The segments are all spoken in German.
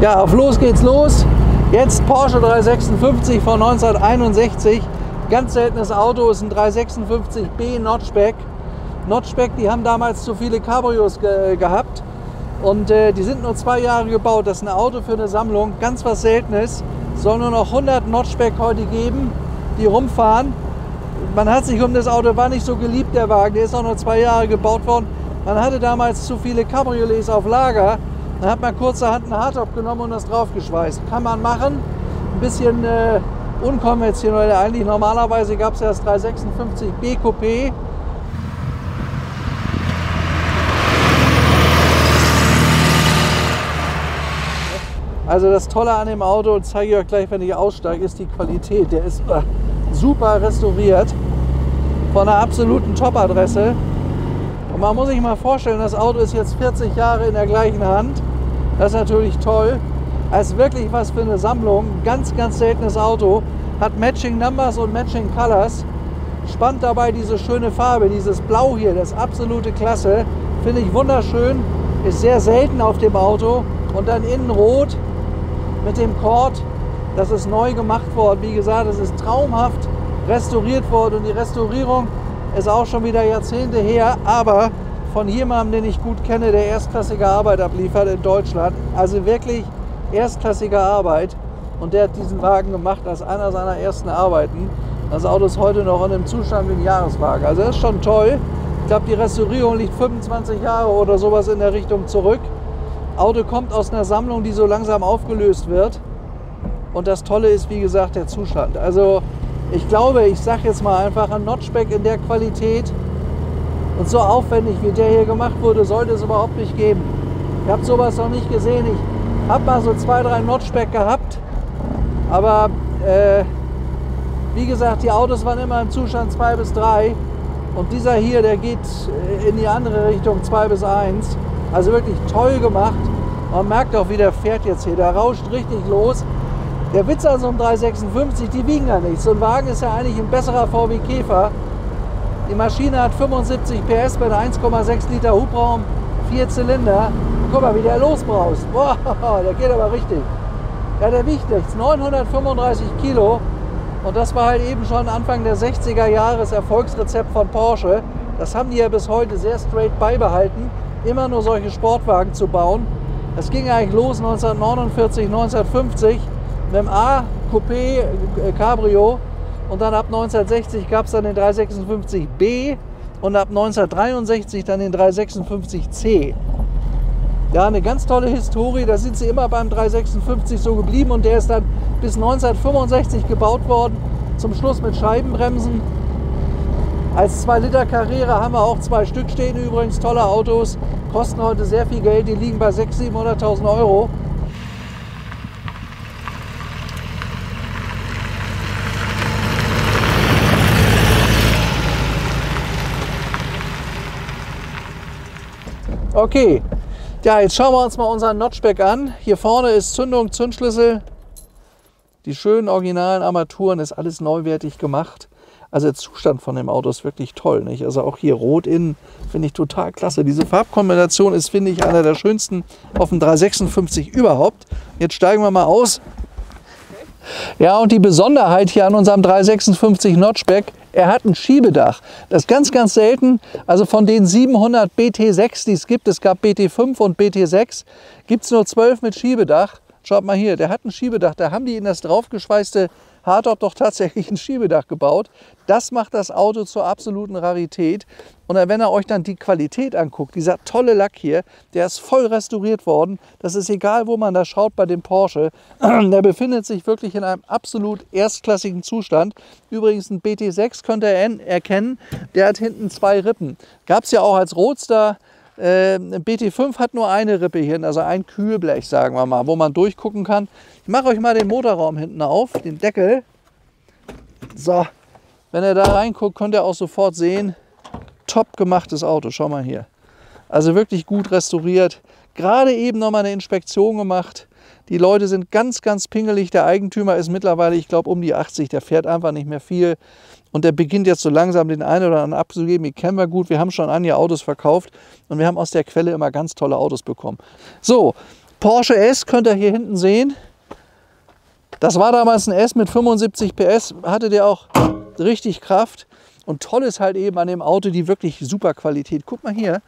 Ja, auf los geht's los. Jetzt Porsche 356 von 1961. Ganz seltenes Auto, ist ein 356b Notchback. Notchback, die haben damals zu viele Cabrios gehabt. Und die sind nur 2 Jahre gebaut. Das ist ein Auto für eine Sammlung, ganz was Seltenes. Es soll nur noch 100 Notchback heute geben, die rumfahren. Man hat sich um das Auto, war nicht so geliebt, der Wagen. Der ist auch nur 2 Jahre gebaut worden. Man hatte damals zu viele Cabriolets auf Lager. Dann hat man kurzerhand einen Hardtop genommen und das draufgeschweißt. Kann man machen. Ein bisschen unkonventionell eigentlich. Normalerweise gab es ja das 356b Coupé. Also das Tolle an dem Auto, zeige ich euch gleich, wenn ich aussteige, ist die Qualität. Der ist super restauriert, von einer absoluten Top-Adresse. Und man muss sich mal vorstellen, das Auto ist jetzt 40 Jahre in der gleichen Hand. Das ist natürlich toll. Das ist wirklich was für eine Sammlung. Ganz, ganz seltenes Auto. Hat Matching Numbers und Matching Colors. Spannend dabei diese schöne Farbe, dieses Blau hier, das ist absolute Klasse. Finde ich wunderschön. Ist sehr selten auf dem Auto. Und dann innen rot mit dem Cord. Das ist neu gemacht worden. Wie gesagt, es ist traumhaft restauriert worden. Und die Restaurierung ist auch schon wieder Jahrzehnte her. Aber von jemandem, den ich gut kenne, der erstklassige Arbeit abliefert in Deutschland. Also wirklich erstklassige Arbeit. Und der hat diesen Wagen gemacht als einer seiner ersten Arbeiten. Das Auto ist heute noch in einem Zustand wie ein Jahreswagen. Also das ist schon toll. Ich glaube, die Restaurierung liegt 25 Jahre oder sowas in der Richtung zurück. Auto kommt aus einer Sammlung, die so langsam aufgelöst wird. Und das Tolle ist, wie gesagt, der Zustand. Also ich glaube, ich sage jetzt mal einfach, ein Notchback in der Qualität und so aufwendig, wie der hier gemacht wurde, sollte es überhaupt nicht geben. Ich habe sowas noch nicht gesehen. Ich habe mal so 2, 3 Notchback gehabt. Aber wie gesagt, die Autos waren immer im Zustand 2 bis 3. Und dieser hier, der geht in die andere Richtung 2 bis 1. Also wirklich toll gemacht. Man merkt auch, wie der fährt jetzt hier. Der rauscht richtig los. Der Witz an so einem 356, die wiegen ja nichts. So ein Wagen ist ja eigentlich ein besserer VW Käfer. Die Maschine hat 75 PS mit 1,6 Liter Hubraum, 4 Zylinder. Guck mal, wie der losbraust. Boah, der geht aber richtig. Ja, der wiegt nichts. 935 Kilo. Und das war halt eben schon Anfang der 60er Jahre das Erfolgsrezept von Porsche. Das haben die ja bis heute sehr straight beibehalten. Immer nur solche Sportwagen zu bauen. Das ging eigentlich los 1949, 1950 mit dem A-Coupé Cabrio und dann ab 1960 gab es dann den 356b und ab 1963 dann den 356c. Ja, eine ganz tolle Historie, da sind sie immer beim 356 so geblieben und der ist dann bis 1965 gebaut worden, zum Schluss mit Scheibenbremsen. Als 2-Liter-Carrera haben wir auch 2 Stück stehen, übrigens tolle Autos, kosten heute sehr viel Geld, die liegen bei 600.000, 700.000 Euro. Okay, ja, jetzt schauen wir uns mal unseren Notchback an. Hier vorne ist Zündung, Zündschlüssel, die schönen originalen Armaturen, ist alles neuwertig gemacht. Also der Zustand von dem Auto ist wirklich toll, nicht? Also auch hier rot innen finde ich total klasse. Diese Farbkombination ist, finde ich, einer der schönsten auf dem 356 überhaupt. Jetzt steigen wir mal aus. Ja, und die Besonderheit hier an unserem 356 Notchback, er hat ein Schiebedach. Das ist ganz, ganz selten. Also von den 700 BT6, die es gibt, es gab BT5 und BT6, gibt es nur 12 mit Schiebedach. Schaut mal hier, der hat ein Schiebedach. Da haben die in das draufgeschweißte Hardtop doch tatsächlich ein Schiebedach gebaut. Das macht das Auto zur absoluten Rarität. Und wenn ihr euch dann die Qualität anguckt, dieser tolle Lack hier, der ist voll restauriert worden. Das ist egal, wo man da schaut bei dem Porsche. Der befindet sich wirklich in einem absolut erstklassigen Zustand. Übrigens ein BT6 könnt ihr erkennen, der hat hinten 2 Rippen. Gab es ja auch als Roadster. BT5 hat nur eine Rippe hier, also ein Kühlblech, sagen wir mal, wo man durchgucken kann. Ich mache euch mal den Motorraum hinten auf, den Deckel. So, wenn ihr da reinguckt, könnt ihr auch sofort sehen, top gemachtes Auto, schau mal hier. Also wirklich gut restauriert, gerade eben noch mal eine Inspektion gemacht. Die Leute sind ganz, ganz pingelig. Der Eigentümer ist mittlerweile, ich glaube, um die 80, der fährt einfach nicht mehr viel. Und der beginnt jetzt so langsam den einen oder anderen abzugeben. Die kennen wir gut. Wir haben schon einige Autos verkauft und wir haben aus der Quelle immer ganz tolle Autos bekommen. So, Porsche S könnt ihr hier hinten sehen. Das war damals ein S mit 75 PS, hatte der auch richtig Kraft. Und toll ist halt eben an dem Auto die wirklich super Qualität. Guck mal hier,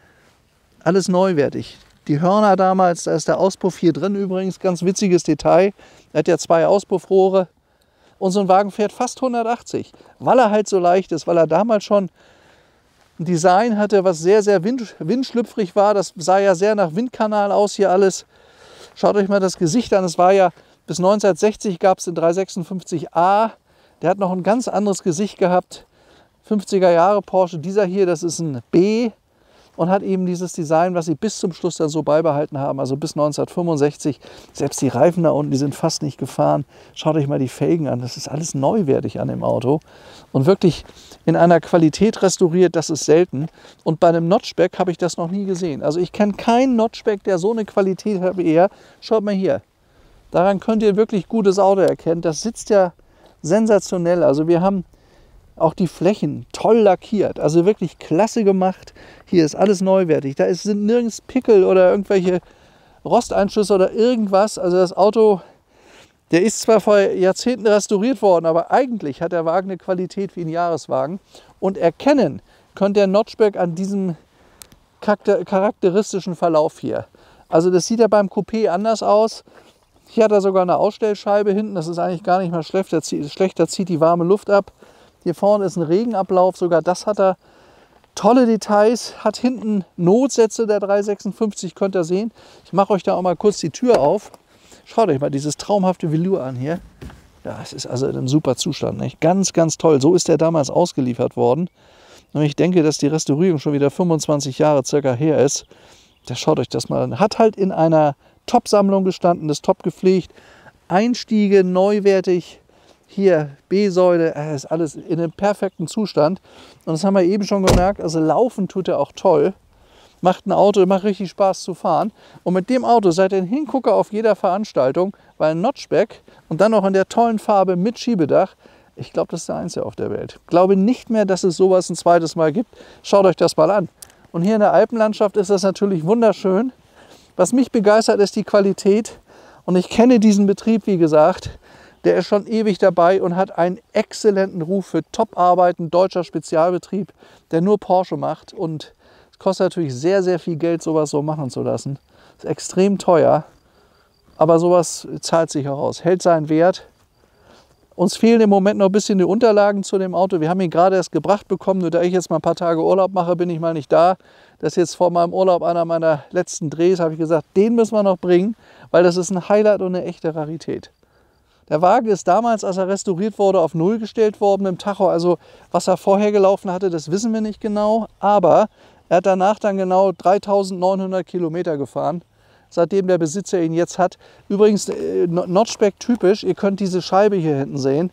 alles neuwertig. Die Hörner damals, da ist der Auspuff hier drin übrigens, ganz witziges Detail. Er hat ja 2 Auspuffrohre und so ein Wagen fährt fast 180, weil er halt so leicht ist, weil er damals schon ein Design hatte, was sehr, sehr windschlüpfrig war. Das sah ja sehr nach Windkanal aus hier alles. Schaut euch mal das Gesicht an, es war ja bis 1960 gab es den 356a, der hat noch ein ganz anderes Gesicht gehabt. 50er Jahre Porsche, dieser hier, das ist ein B und hat eben dieses Design, was sie bis zum Schluss dann so beibehalten haben, also bis 1965. Selbst die Reifen da unten, die sind fast nicht gefahren. Schaut euch mal die Felgen an, das ist alles neuwertig an dem Auto und wirklich in einer Qualität restauriert, das ist selten. Und bei einem Notchback habe ich das noch nie gesehen. Also ich kenne keinen Notchback, der so eine Qualität hat wie er. Schaut mal hier, daran könnt ihr wirklich gutes Auto erkennen. Das sitzt ja sensationell, also wir haben auch die Flächen toll lackiert, also wirklich klasse gemacht. Hier ist alles neuwertig. Da sind nirgends Pickel oder irgendwelche Rosteinschüsse oder irgendwas. Also das Auto, der ist zwar vor Jahrzehnten restauriert worden, aber eigentlich hat der Wagen eine Qualität wie ein Jahreswagen. Und erkennen könnt ihr Notchback an diesem charakteristischen Verlauf hier. Also das sieht ja beim Coupé anders aus. Hier hat er sogar eine Ausstellscheibe hinten. Das ist eigentlich gar nicht mal schlecht. Da zieht die warme Luft ab. Hier vorne ist ein Regenablauf, sogar das hat er. Tolle Details, hat hinten Notsätze der 356, könnt ihr sehen. Ich mache euch da auch mal kurz die Tür auf. Schaut euch mal dieses traumhafte Velour an hier. Ja, es ist also in einem super Zustand, nicht? Ganz, ganz toll. So ist der damals ausgeliefert worden. Und ich denke, dass die Restaurierung schon wieder 25 Jahre circa her ist. Da schaut euch das mal an. Hat halt in einer Top-Sammlung gestanden, ist top gepflegt. Einstiege, neuwertig. Hier B-Säule, ist alles in einem perfekten Zustand. Und das haben wir eben schon gemerkt, also laufen tut er auch toll. Macht ein Auto, macht richtig Spaß zu fahren. Und mit dem Auto seid ihr ein Hingucker auf jeder Veranstaltung, weil ein Notchback und dann noch in der tollen Farbe mit Schiebedach, ich glaube, das ist der einzige auf der Welt. Ich glaube nicht mehr, dass es sowas ein zweites Mal gibt. Schaut euch das mal an. Und hier in der Alpenlandschaft ist das natürlich wunderschön. Was mich begeistert, ist die Qualität. Und ich kenne diesen Betrieb, wie gesagt. Der ist schon ewig dabei und hat einen exzellenten Ruf für Top-Arbeiten, deutscher Spezialbetrieb, der nur Porsche macht. Und es kostet natürlich sehr, sehr viel Geld, sowas so machen zu lassen. Ist extrem teuer, aber sowas zahlt sich auch aus, hält seinen Wert. Uns fehlen im Moment noch ein bisschen die Unterlagen zu dem Auto. Wir haben ihn gerade erst gebracht bekommen, nur da ich jetzt mal ein paar Tage Urlaub mache, bin ich mal nicht da. Das ist jetzt vor meinem Urlaub einer meiner letzten Drehs, habe ich gesagt, den müssen wir noch bringen, weil das ist ein Highlight und eine echte Rarität. Der Wagen ist damals, als er restauriert wurde, auf 0 gestellt worden im Tacho. Also was er vorher gelaufen hatte, das wissen wir nicht genau. Aber er hat danach dann genau 3.900 Kilometer gefahren, seitdem der Besitzer ihn jetzt hat. Übrigens Notchback typisch, ihr könnt diese Scheibe hier hinten sehen.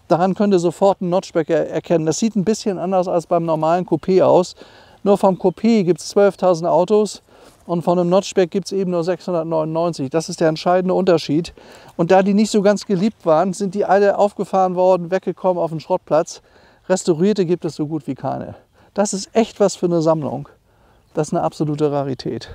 Daran könnt ihr sofort einen Notchback erkennen. Das sieht ein bisschen anders als beim normalen Coupé aus. Nur vom Coupé gibt es 12.000 Autos. Und von einem Notchback gibt es eben nur 699. Das ist der entscheidende Unterschied. Und da die nicht so ganz geliebt waren, sind die alle aufgefahren worden, weggekommen auf den Schrottplatz. Restaurierte gibt es so gut wie keine. Das ist echt was für eine Sammlung. Das ist eine absolute Rarität.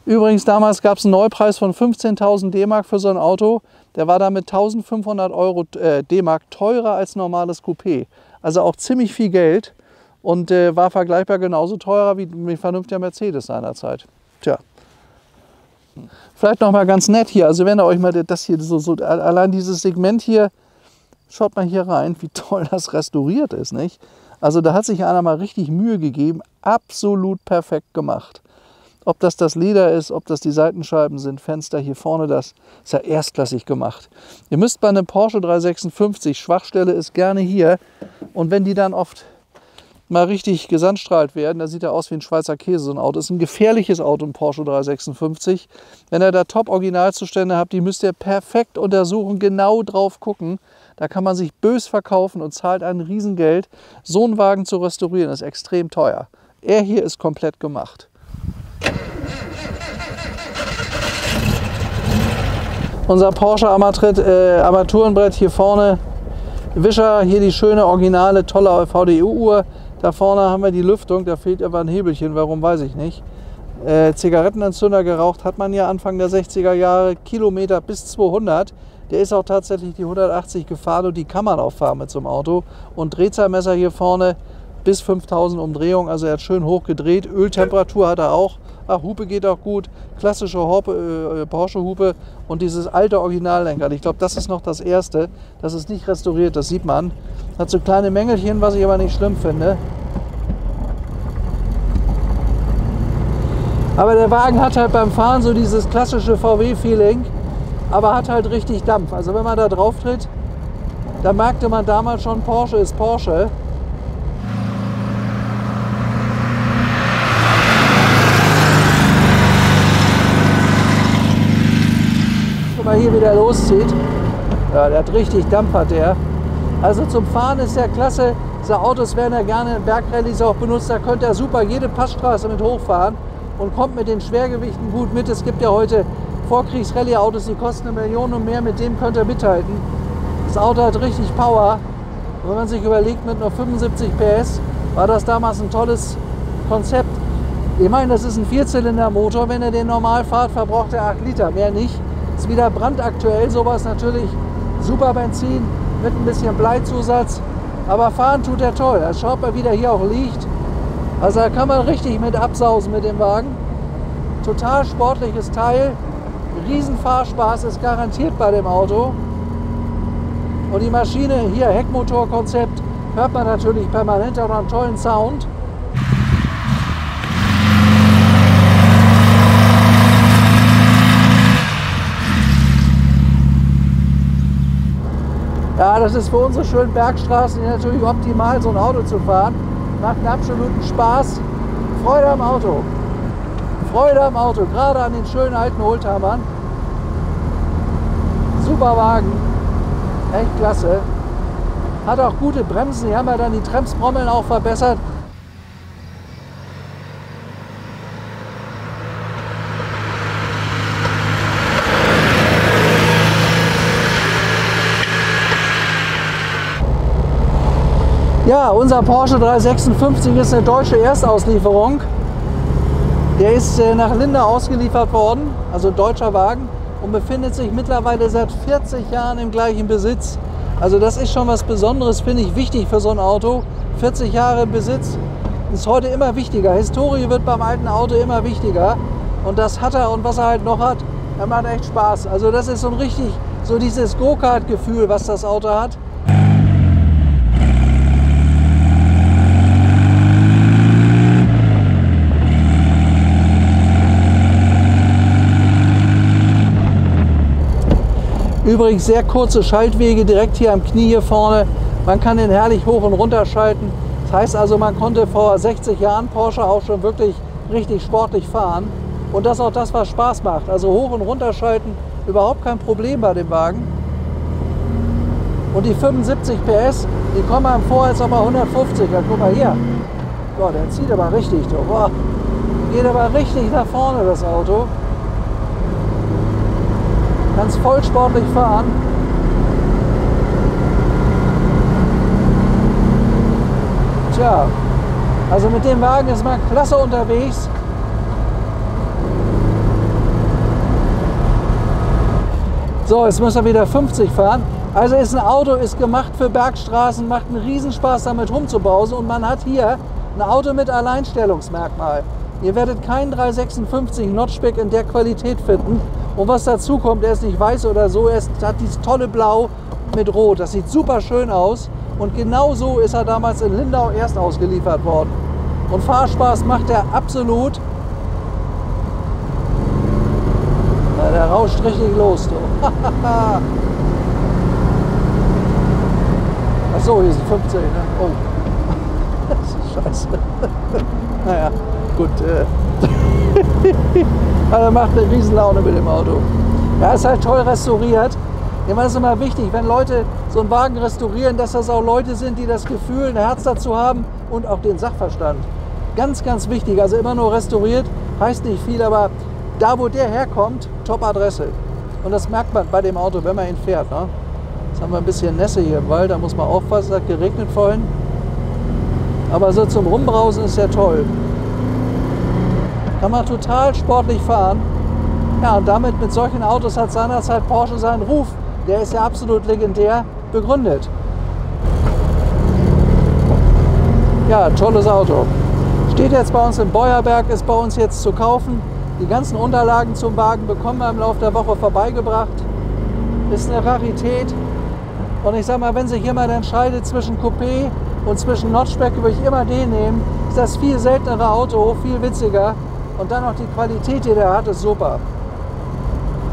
Übrigens, damals gab es einen Neupreis von 15.000 D-Mark für so ein Auto. Der war damit 1.500 Euro D-Mark teurer als normales Coupé. Also auch ziemlich viel Geld. Und war vergleichbar genauso teurer wie ein vernünftiger Mercedes seinerzeit. Tja. Vielleicht noch mal ganz nett hier, also wenn ihr euch mal das hier so allein dieses Segment hier, schaut mal hier rein, wie toll das restauriert ist, nicht? Also da hat sich einer mal richtig Mühe gegeben, absolut perfekt gemacht. Ob das Leder ist, ob das die Seitenscheiben sind, Fenster hier vorne, das ist ja erstklassig gemacht. Ihr müsst bei einem Porsche 356, Schwachstelle ist gerne hier, und wenn die dann oft mal richtig gesandstrahlt werden, da sieht er aus wie ein Schweizer Käse, so ein Auto. Das ist ein gefährliches Auto, ein Porsche 356. Wenn ihr da Top-Originalzustände habt, die müsst ihr perfekt untersuchen, genau drauf gucken. Da kann man sich bös verkaufen und zahlt ein Riesengeld. So einen Wagen zu restaurieren ist extrem teuer. Er hier ist komplett gemacht. Unser Porsche Armaturenbrett hier vorne, Wischer, hier die schöne, originale, tolle VDU-Uhr. Da vorne haben wir die Lüftung, da fehlt aber ein Hebelchen, warum weiß ich nicht. Zigarettenentzünder geraucht hat man ja Anfang der 60er Jahre, Kilometer bis 200. Der ist auch tatsächlich die 180 gefahren und die kann man auch fahren mit so einem Auto. Und Drehzahlmesser hier vorne bis 5000 Umdrehungen, also er hat schön hoch gedreht. Öltemperatur hat er auch. Ach, Hupe geht auch gut, klassische Porsche-Hupe und dieses alte Originallenkrad. Ich glaube, das ist noch das erste. Das ist nicht restauriert, das sieht man. Hat so kleine Mängelchen, was ich aber nicht schlimm finde. Aber der Wagen hat halt beim Fahren so dieses klassische VW-Feeling, aber hat halt richtig Dampf. Also wenn man da drauf tritt, da merkte man damals schon, Porsche ist Porsche. Guck mal hier, wie der loszieht. Ja, der hat richtig Dampf, hat der. Also zum Fahren ist der klasse. Diese Autos werden ja gerne in Bergrallyes auch benutzt. Da könnte er super jede Passstraße mit hochfahren und kommt mit den Schwergewichten gut mit. Es gibt ja heute Vorkriegs-Rallye-Autos, die kosten 1 Million und mehr, mit dem könnt ihr mithalten. Das Auto hat richtig Power. Und wenn man sich überlegt, mit nur 75 PS war das damals ein tolles Konzept. Ich meine, das ist ein Vierzylinder-Motor. Wenn er den normal fährt, verbraucht er 8 Liter, mehr nicht. Ist wieder brandaktuell, sowas natürlich super Benzin mit ein bisschen Bleizusatz. Aber fahren tut er toll. Das schaut mal, wie der hier auch liegt. Also da kann man richtig mit absausen mit dem Wagen. Total sportliches Teil. Riesenfahrspaß ist garantiert bei dem Auto. Und die Maschine hier, Heckmotorkonzept, hört man natürlich permanent auch einen tollen Sound. Ja, das ist für unsere schönen Bergstraßen natürlich optimal, so ein Auto zu fahren. Macht einen absoluten Spaß. Freude am Auto. Freude am Auto, gerade an den schönen alten Oldtimern. Super Wagen. Echt klasse. Hat auch gute Bremsen. Die haben ja dann die Bremsbrommeln auch verbessert. Ja, unser Porsche 356 ist eine deutsche Erstauslieferung. Der ist nach Lindau ausgeliefert worden, also deutscher Wagen, und befindet sich mittlerweile seit 40 Jahren im gleichen Besitz. Also das ist schon was Besonderes, finde ich, wichtig für so ein Auto. 40 Jahre im Besitz ist heute immer wichtiger. Historie wird beim alten Auto immer wichtiger. Und das hat er, und was er halt noch hat, er macht echt Spaß. Also das ist so ein richtig, so dieses Go-Kart-Gefühl, was das Auto hat. Übrigens sehr kurze Schaltwege direkt hier am Knie hier vorne. Man kann den herrlich hoch und runter schalten. Das heißt also, man konnte vor 60 Jahren Porsche auch schon wirklich richtig sportlich fahren. Und das ist auch das, was Spaß macht. Also hoch und runter schalten, überhaupt kein Problem bei dem Wagen. Und die 75 PS, die kommen einem vor, als aber 150. Ja, guck mal hier. Boah, der zieht aber richtig. Boah, geht aber richtig nach vorne, das Auto. Ganz voll sportlich fahren. Tja, also mit dem Wagen ist man klasse unterwegs. So, jetzt müssen wir wieder 50 fahren. Also ist ein Auto, ist gemacht für Bergstraßen, macht einen Riesenspaß damit rumzubausen, und man hat hier ein Auto mit Alleinstellungsmerkmal. Ihr werdet keinen 356 Notchback in der Qualität finden. Und was dazu kommt, er ist nicht weiß oder so, er hat dieses tolle Blau mit Rot. Das sieht super schön aus. Und genau so ist er damals in Lindau erst ausgeliefert worden. Und Fahrspaß macht er absolut. Ja, der rauscht richtig los. Achso, hier sind 15. Ne? Oh. Das ist scheiße. Naja, gut. Also macht eine Riesenlaune mit dem Auto. Ja, ist halt toll restauriert. Ich meine, das ist immer wichtig, wenn Leute so einen Wagen restaurieren, dass das auch Leute sind, die das Gefühl, ein Herz dazu haben und auch den Sachverstand. Ganz, ganz wichtig. Also immer nur restauriert, heißt nicht viel, aber da, wo der herkommt, Top-Adresse. Und das merkt man bei dem Auto, wenn man ihn fährt. Ne? Jetzt haben wir ein bisschen Nässe hier im Wald, da muss man aufpassen, es hat geregnet vorhin. Aber so zum Rumbrausen ist ja toll. Kann man total sportlich fahren. Ja, und damit mit solchen Autos hat seinerzeit Porsche seinen Ruf, der ist ja absolut legendär, begründet. Ja, tolles Auto. Steht jetzt bei uns in Beuerberg, ist bei uns jetzt zu kaufen. Die ganzen Unterlagen zum Wagen bekommen wir im Laufe der Woche vorbeigebracht. Ist eine Rarität. Und ich sag mal, wenn sich jemand entscheidet zwischen Coupé und zwischen Notchback, würde ich immer den nehmen. Ist das viel seltenere Auto, viel witziger. Und dann noch die Qualität, die der hat, ist super.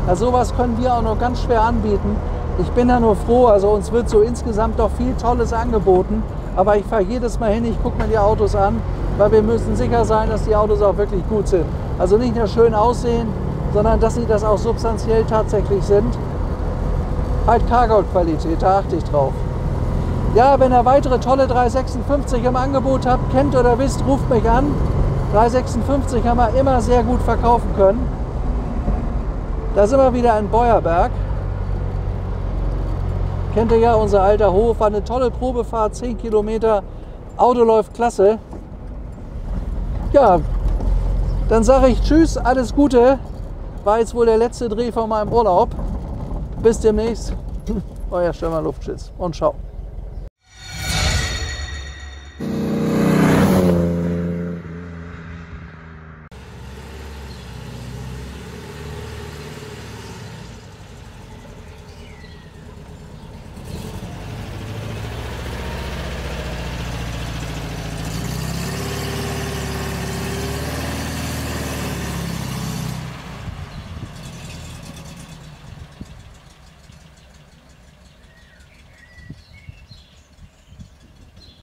Also sowas können wir auch noch ganz schwer anbieten. Ich bin da nur froh, also uns wird so insgesamt doch viel Tolles angeboten. Aber ich fahre jedes Mal hin, ich gucke mir die Autos an, weil wir müssen sicher sein, dass die Autos auch wirklich gut sind. Also nicht nur schön aussehen, sondern dass sie das auch substanziell tatsächlich sind. Halt Cargold-Qualität, da achte ich drauf. Ja, wenn ihr weitere tolle 356 im Angebot habt, kennt oder wisst, ruft mich an. 356 haben wir immer sehr gut verkaufen können. Da sind wir wieder in Beuerberg. Kennt ihr ja, unser alter Hof, war eine tolle Probefahrt, 10 Kilometer, Auto läuft klasse. Ja, dann sage ich tschüss, alles Gute. War jetzt wohl der letzte Dreh von meinem Urlaub. Bis demnächst. Euer Stefan Lufschitz und ciao.